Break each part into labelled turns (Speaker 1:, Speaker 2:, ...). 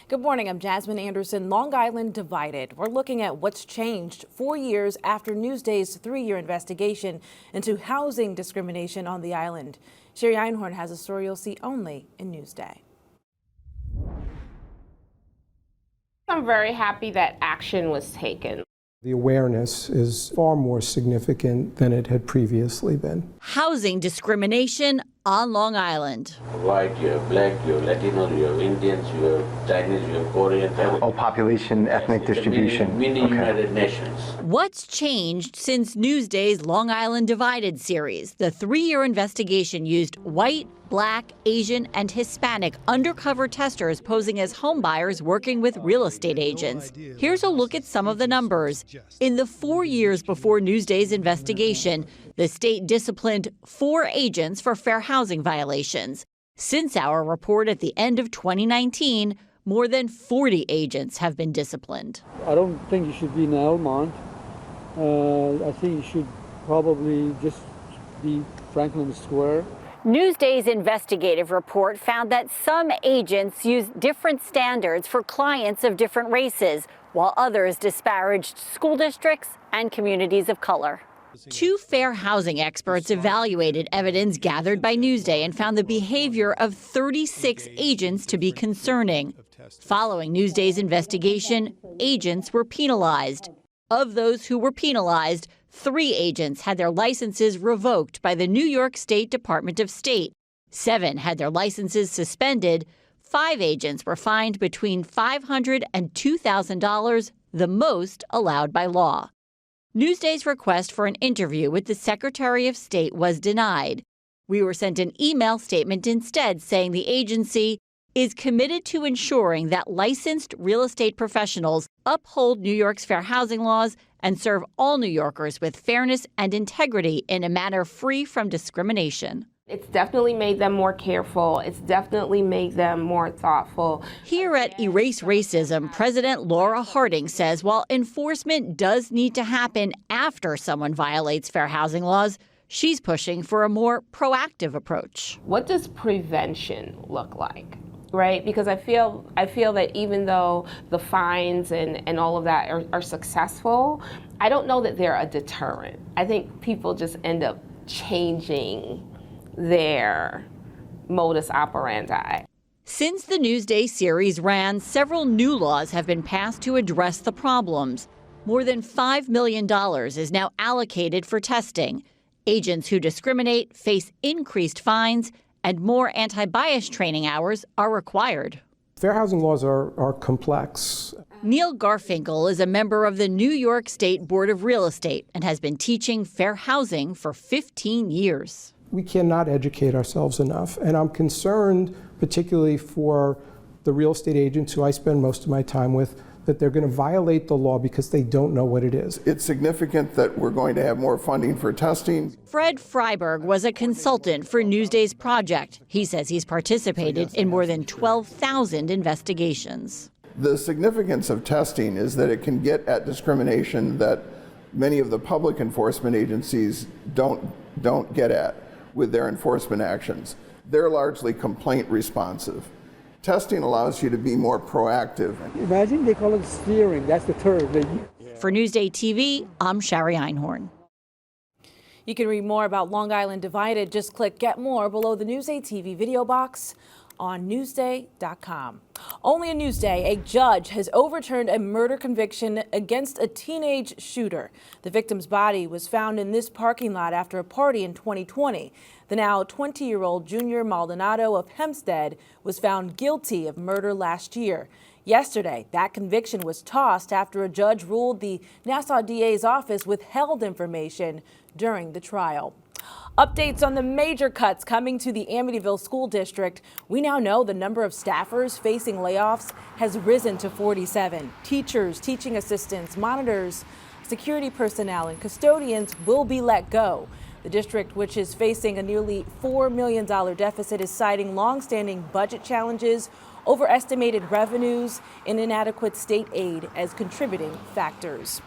Speaker 1: Good morning, I'm Jasmine Anderson. Long Island divided. We're looking at what's changed 4 years after Newsday's 3-year investigation into housing discrimination on the island. Sherry Einhorn has a story you'll see only in Newsday.
Speaker 2: I'm very happy that action was taken.
Speaker 3: The awareness is far more significant than it had previously been.
Speaker 4: Housing discrimination on Long Island.
Speaker 5: White, you have black, you have Latino, you have Indians, you have Chinese, you have Korean.
Speaker 6: All population, ethnic distribution.
Speaker 5: Mini United Nations.
Speaker 4: What's changed since Newsday's Long Island Divided series? The 3-year investigation used white, Black, Asian, and Hispanic undercover testers posing as homebuyers working with real estate agents. Here's a look at some of the numbers. In the 4 years before Newsday's investigation, the state disciplined 4 agents for fair housing violations. Since our report at the end of 2019, more than 40 agents have been disciplined.
Speaker 7: I don't think you should be in Elmont. I think you should probably just be Franklin Square.
Speaker 4: Newsday's investigative report found that some agents used different standards for clients of different races, while others disparaged school districts and communities of color. 2 fair housing experts evaluated evidence gathered by Newsday and found the behavior of 36 agents to be concerning. Following Newsday's investigation, agents were penalized. Of those who were penalized, 3 agents had their licenses revoked by the New York State Department of State. 7 had their licenses suspended. 5 agents were fined between $500 and $2,000, the most allowed by law. Newsday's request for an interview with the Secretary of State was denied. We were sent an email statement instead saying the agency is committed to ensuring that licensed real estate professionals uphold New York's fair housing laws and serve all New Yorkers with fairness and integrity in a manner free from discrimination.
Speaker 2: It's definitely made them more careful. It's definitely made them more thoughtful.
Speaker 4: Here at Erase Racism, President Laura Harding says while enforcement does need to happen after someone violates fair housing laws, she's pushing for a more proactive approach.
Speaker 2: What does prevention look like? Right? Because I feel that even though the fines and all of that are successful, I don't know that they're a deterrent. I think people just end up changing their modus operandi.
Speaker 4: Since the Newsday series ran, several new laws have been passed to address the problems. More than $5 million is now allocated for testing. Agents who discriminate face increased fines, and more anti-bias training hours are required.
Speaker 3: Fair housing laws are complex.
Speaker 4: Neil Garfinkel is a member of the New York State Board of Real Estate and has been teaching fair housing for 15 years.
Speaker 3: We cannot educate ourselves enough, and I'm concerned particularly for the real estate agents who I spend most of my time with, that they're going to violate the law because they don't know what it is.
Speaker 8: It's significant that we're going to have more funding for testing.
Speaker 4: Fred Freiberg was a consultant for Newsday's project. He says he's participated in more than 12,000 investigations.
Speaker 8: The significance of testing is that it can get at discrimination that many of the public enforcement agencies don't get at with their enforcement actions. They're largely complaint responsive. Testing allows you to be more proactive.
Speaker 7: Imagine they call it steering. That's the term they use.
Speaker 4: For NewsdayTV, I'm Sherry Einhorn.
Speaker 1: You can read more about Long Island Divided. Just click Get More below the NewsdayTV video box on Newsday.com. Only in Newsday, a judge has overturned a murder conviction against a teenage shooter. The victim's body was found in this parking lot after a party in 2020. The now 20-year-old Junior Maldonado of Hempstead was found guilty of murder last year. Yesterday, that conviction was tossed after a judge ruled the Nassau DA's office withheld information during the trial. Updates on the major cuts coming to the Amityville School District. We now know the number of staffers facing layoffs has risen to 47. Teachers, teaching assistants, monitors, security personnel, and custodians will be let go. The district, which is facing a nearly $4 million deficit, is citing longstanding budget challenges, overestimated revenues, and inadequate state aid as contributing factors.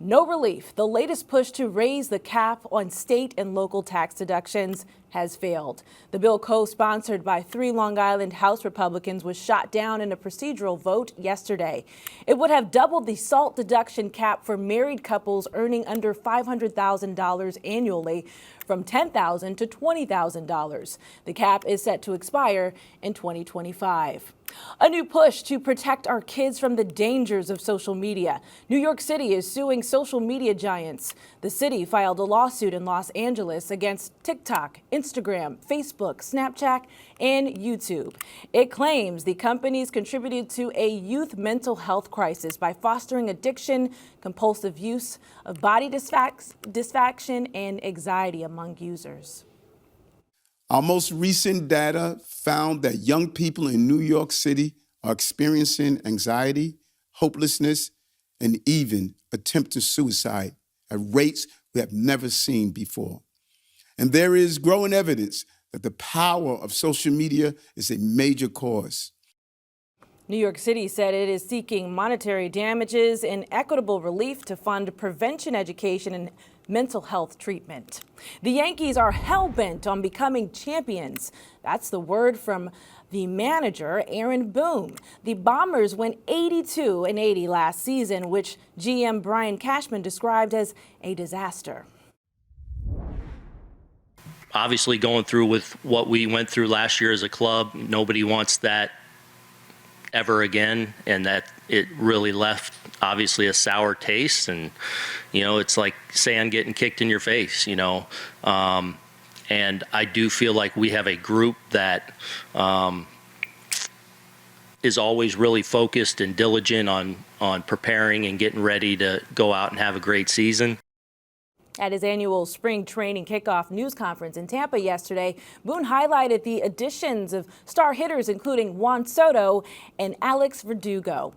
Speaker 1: No relief. The latest push to raise the cap on state and local tax deductions has failed. The bill, co-sponsored by 3 Long Island House Republicans, was shot down in a procedural vote yesterday. It would have doubled the SALT deduction cap for married couples earning under $500,000 annually, from $10,000 to $20,000. The cap is set to expire in 2025. A new push to protect our kids from the dangers of social media. New York City is suing social media giants. The city filed a lawsuit in Los Angeles against TikTok, Instagram, Facebook, Snapchat, and YouTube. It claims the companies contributed to a youth mental health crisis by fostering addiction, compulsive use of body dysfunction, and anxiety among users.
Speaker 9: Our most recent data found that young people in New York City are experiencing anxiety, hopelessness, and even attempted suicide at rates we have never seen before. And there is growing evidence that the power of social media is a major cause.
Speaker 1: New York City said it is seeking monetary damages and equitable relief to fund prevention education and mental health treatment. The Yankees are hell-bent on becoming champions. That's the word from the manager, Aaron Boone. The Bombers went 82-80 last season, which GM Brian Cashman described as a disaster.
Speaker 10: Obviously, going through with what we went through last year as a club, nobody wants that ever again, and that it really left obviously a sour taste. And it's like sand getting kicked in your face, and I do feel like we have a group that is always really focused and diligent on preparing and getting ready to go out and have a great season.
Speaker 1: At his annual spring training kickoff news conference in Tampa yesterday, Boone highlighted the additions of star hitters including Juan Soto and Alex Verdugo.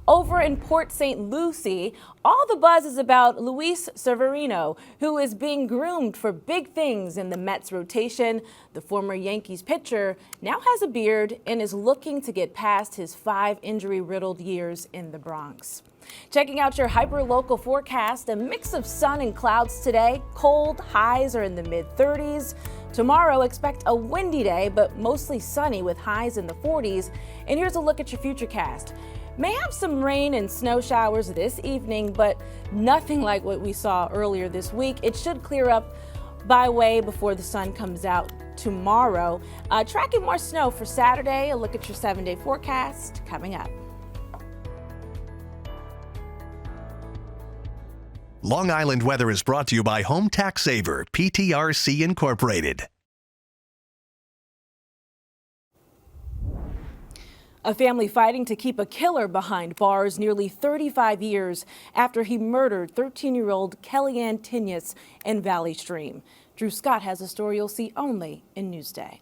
Speaker 1: Over in Port St. Lucie, all the buzz is about Luis Severino, who is being groomed for big things in the Mets rotation. The former Yankees pitcher now has a beard and is looking to get past his 5 injury-riddled years in the Bronx. Checking out your hyper-local forecast, a mix of sun and clouds today. Cold, highs are in the mid-30s. Tomorrow, expect a windy day, but mostly sunny with highs in the 40s. And here's a look at your futurecast. May have some rain and snow showers this evening, but nothing like what we saw earlier this week. It should clear up by way before the sun comes out tomorrow. Tracking more snow for Saturday. A look at your 7-day forecast coming up.
Speaker 11: Long Island weather is brought to you by Home Tax Saver, PTRC Incorporated.
Speaker 1: A family fighting to keep a killer behind bars nearly 35 years after he murdered 13-year-old Kellyanne Tinius in Valley Stream. Drew Scott has a story you'll see only in Newsday.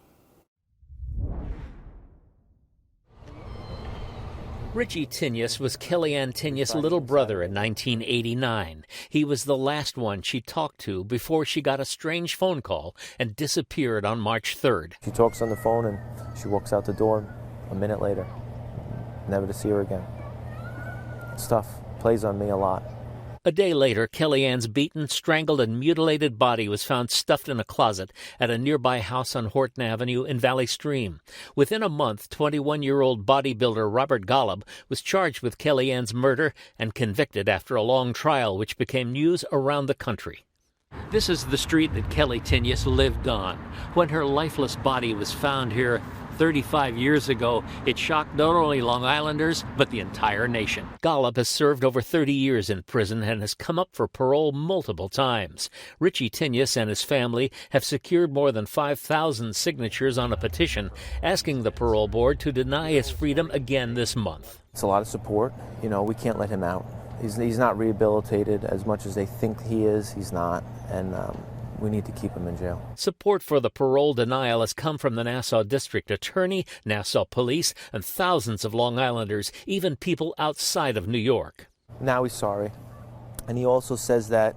Speaker 12: Richie Tinius was Kellyanne Tinius' little brother in 1989. He was the last one she talked to before she got a strange phone call and disappeared on March 3rd.
Speaker 13: She talks on the phone and she walks out the door a minute later. Never to see her again. Stuff plays on me a lot.
Speaker 12: A day later, Kellyanne's beaten, strangled, and mutilated body was found stuffed in a closet at a nearby house on Horton Avenue in Valley Stream. Within a month, 21-year-old bodybuilder Robert Golub was charged with Kellyanne's murder and convicted after a long trial which became news around the country. This is the street that Kelly Tinius lived on. When her lifeless body was found here 35 years ago, it shocked not only Long Islanders, but the entire nation. Golub has served over 30 years in prison and has come up for parole multiple times. Richie Tinius and his family have secured more than 5,000 signatures on a petition asking the parole board to deny his freedom again this month.
Speaker 13: It's a lot of support. We can't let him out. He's not rehabilitated as much as they think he is. He's not. And we need to keep him in jail.
Speaker 12: Support for the parole denial has come from the Nassau District Attorney, Nassau Police, and thousands of Long Islanders, even people outside of New York.
Speaker 13: Now he's sorry. And he also says that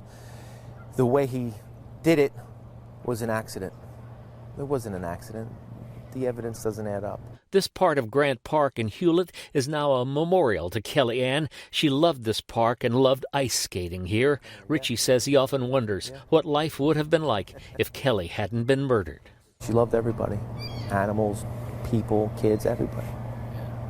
Speaker 13: the way he did it was an accident. It wasn't an accident. The evidence doesn't add up.
Speaker 12: This part of Grant Park in Hewlett is now a memorial to Kellyanne. She loved this park and loved ice skating here. Richie says he often wonders what life would have been like if Kelly hadn't been murdered.
Speaker 13: She loved everybody, animals, people, kids, everybody.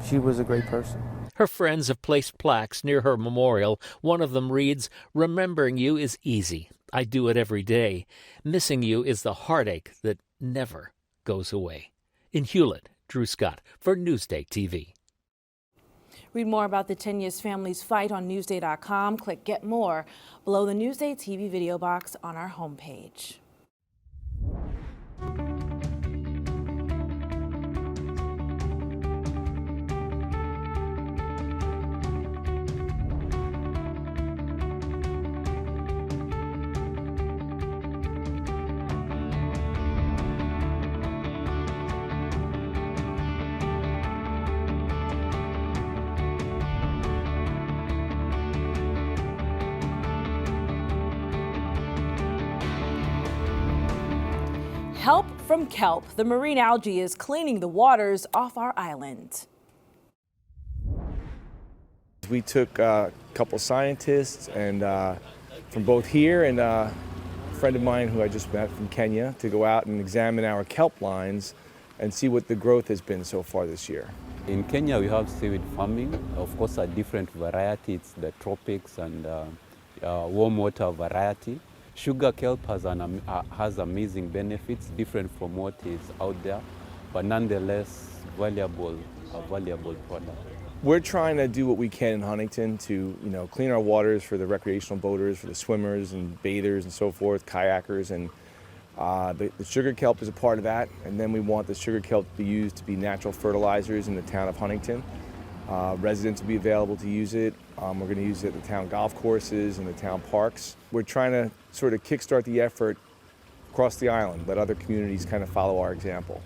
Speaker 13: She was a great person.
Speaker 12: Her friends have placed plaques near her memorial. One of them reads, "Remembering you is easy. I do it every day. Missing you is the heartache that never goes away." In Hewlett, Drew Scott for Newsday TV.
Speaker 1: Read more about the Tenias family's fight on Newsday.com. Click Get More below the Newsday TV video box on our homepage. Help from kelp. The marine algae is cleaning the waters off our island.
Speaker 14: We took a couple scientists and from both here and a friend of mine who I just met from Kenya to go out and examine our kelp lines and see what the growth has been so far this year.
Speaker 15: In Kenya, we have seaweed farming. Of course, a different variety. It's the tropics and warm water variety. Sugar kelp has amazing benefits, different from what is out there, but nonetheless valuable product.
Speaker 14: We're trying to do what we can in Huntington to, clean our waters for the recreational boaters, for the swimmers and bathers and so forth, kayakers, and the sugar kelp is a part of that. And then we want the sugar kelp to be used to be natural fertilizers in the town of Huntington. Residents will be available to use it. We're going to use it at the town golf courses and the town parks. We're trying to sort of kickstart the effort across the island, let other communities kind of follow our example.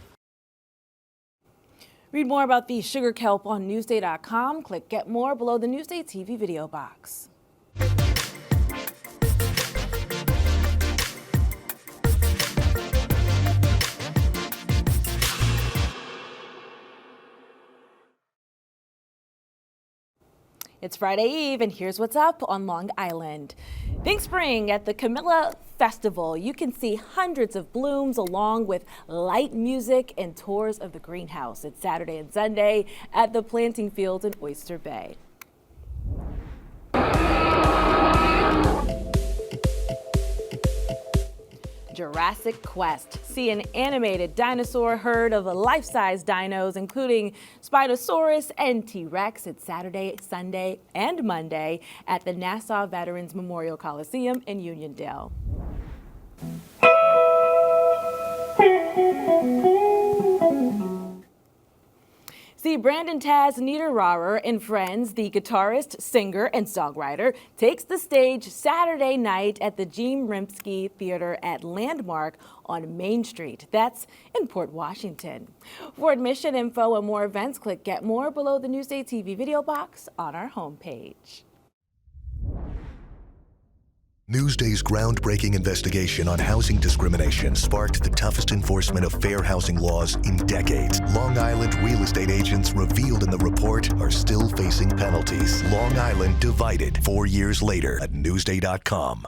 Speaker 1: Read more about the sugar kelp on Newsday.com. Click Get More below the Newsday TV video box. It's Friday Eve, and here's what's up on Long Island. Think spring at the Camilla Festival. You can see hundreds of blooms along with light music and tours of the greenhouse. It's Saturday and Sunday at the planting fields in Oyster Bay. Jurassic Quest. See an animated dinosaur herd of life-size dinos, including Spinosaurus and T-Rex. It's Saturday, Sunday, and Monday at the Nassau Veterans Memorial Coliseum in Uniondale. See Brandon Taz Niederauer and Friends, the guitarist, singer, and songwriter, takes the stage Saturday night at the Gene Rimsky Theater at Landmark on Main Street. That's in Port Washington. For admission info and more events, click Get More below the Newsday TV video box on our homepage.
Speaker 11: Newsday's groundbreaking investigation on housing discrimination sparked the toughest enforcement of fair housing laws in decades. Long Island real estate agents revealed in the report are still facing penalties. Long Island divided 4 years later at Newsday.com.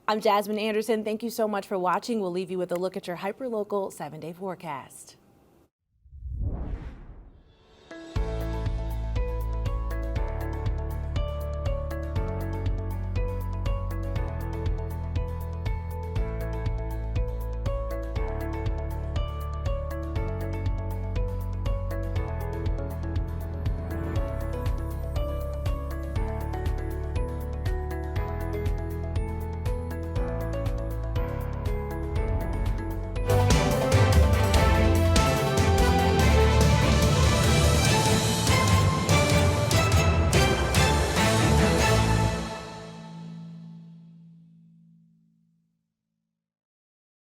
Speaker 1: I'm Jasmine Anderson. Thank you so much for watching. We'll leave you with a look at your hyperlocal 7-day forecast.